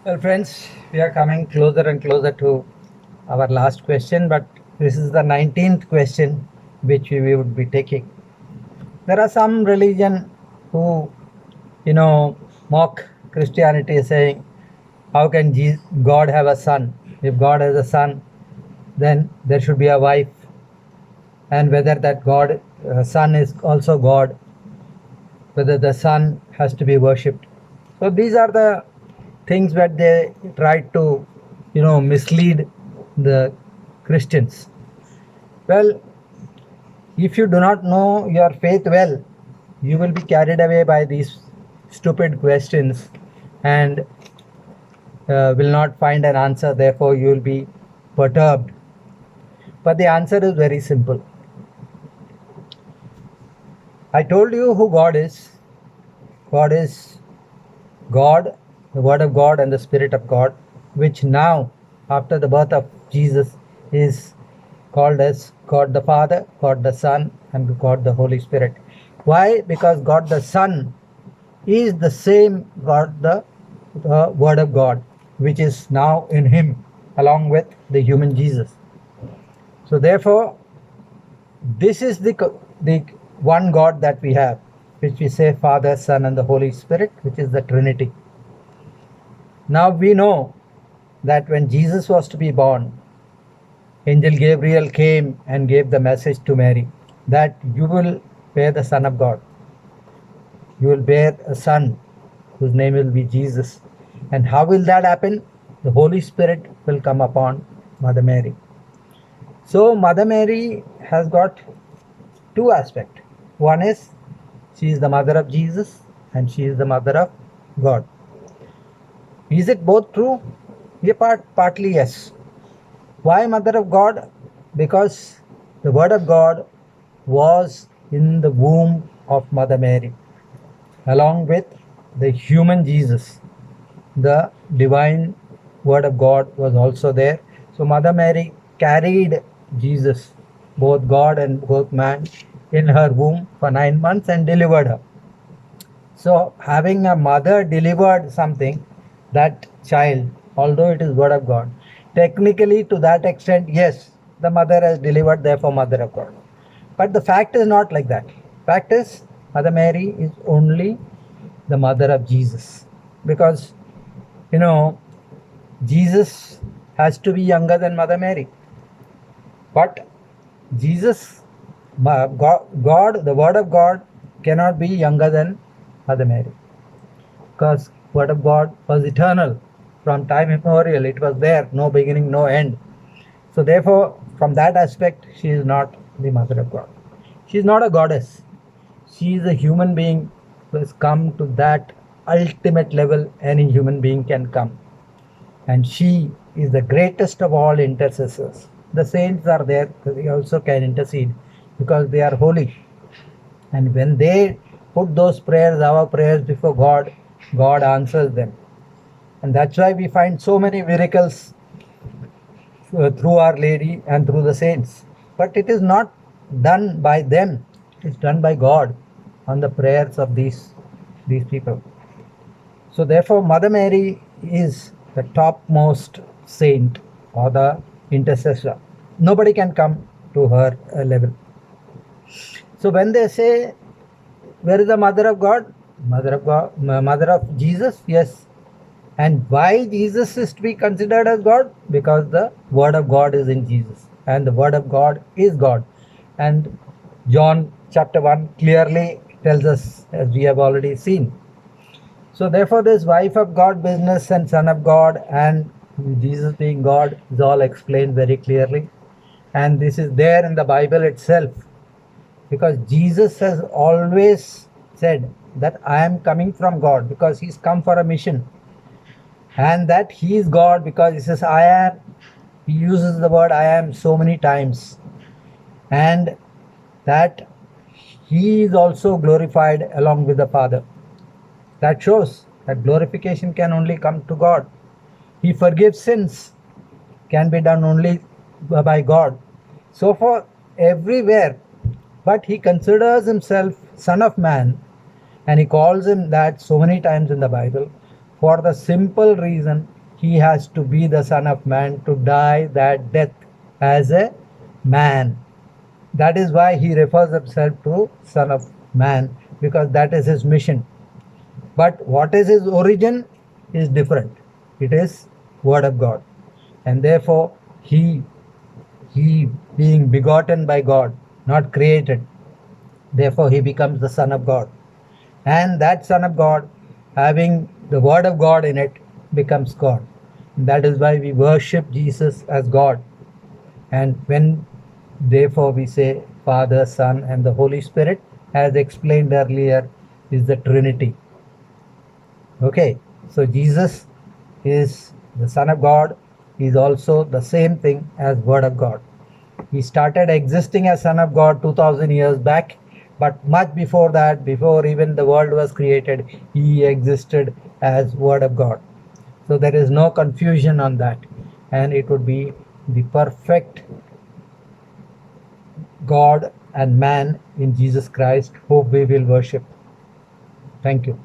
Well, friends, we are coming closer and closer to our last question, but this is the 19th question which we would be taking. There are some religion who, mock Christianity saying, how can God have a son? If God has a son, then there should be a wife, and whether that son is also God, whether the son has to be worshipped. So these are the things that they try to, mislead the Christians. Well, if you do not know your faith well, you will be carried away by these stupid questions and will not find an answer. Therefore, you will be perturbed. But the answer is very simple. I told you who God is. God is God, the Word of God, and the Spirit of God, which now, after the birth of Jesus, is called as God the Father, God the Son, and God the Holy Spirit. Why? Because God the Son is the same God, the Word of God, which is now in Him, along with the human Jesus. So, therefore, this is the one God that we have, which we say Father, Son, and the Holy Spirit, which is the Trinity. Now we know that when Jesus was to be born, Angel Gabriel came and gave the message to Mary that you will bear the Son of God. You will bear a son whose name will be Jesus. And how will that happen? The Holy Spirit will come upon Mother Mary. So Mother Mary has got two aspects. One is she is the mother of Jesus and she is the mother of God. Is it both true? Yeah, partly yes. Why Mother of God? Because the Word of God was in the womb of Mother Mary, along with the human Jesus. The divine Word of God was also there. So Mother Mary carried Jesus, both God and both man, in her womb for 9 months and delivered her. So having a mother delivered something, that child, although it is Word of God, technically to that extent, yes, the mother has delivered, therefore Mother of God. But the fact is not like that. Fact is, Mother Mary is only the mother of Jesus. Because, Jesus has to be younger than Mother Mary. But Jesus, God, the Word of God, cannot be younger than Mother Mary. Because Word of God was eternal. From time immemorial, it was there, no beginning, no end. So therefore, from that aspect, she is not the Mother of God. She is not a goddess. She is a human being who has come to that ultimate level any human being can come. And she is the greatest of all intercessors. The saints are there, they also can intercede because they are holy. And when they put those prayers, our prayers before God, God answers them. And that's why we find so many miracles through Our Lady and through the saints. But it is not done by them, it's done by God on the prayers of these people. So therefore, Mother Mary is the topmost saint or the intercessor. Nobody can come to her level. So when they say, where is the Mother of God? Mother of God, Mother of Jesus? Yes. And why Jesus is to be considered as God? Because the Word of God is in Jesus. And the Word of God is God. And John chapter 1 clearly tells us, as we have already seen. So therefore this wife of God business and son of God and Jesus being God is all explained very clearly. And this is there in the Bible itself. Because Jesus has always said that I am coming from God, because he's come for a mission. And that he is God because he says I am. He uses the word I am so many times. And that he is also glorified along with the Father. That shows that glorification can only come to God. He forgives sins, can be done only by God. So for everywhere, but he considers himself Son of Man, and he calls him that so many times in the Bible for the simple reason he has to be the Son of Man to die that death as a man. That is why he refers himself to Son of Man, because that is his mission. But what is his origin is different. It is Word of God. And therefore, he being begotten by God, not created, therefore he becomes the Son of God. And that Son of God, having the Word of God in it, becomes God. And that is why we worship Jesus as God. And when therefore we say Father, Son, and the Holy Spirit, as explained earlier, is the Trinity. Okay, so Jesus is the Son of God, is also the same thing as Word of God. He started existing as Son of God 2000 years back, but much before that, before even the world was created, he existed as Word of God. So there is no confusion on that, and it would be the perfect God and man in Jesus Christ, whom we will worship. Thank you.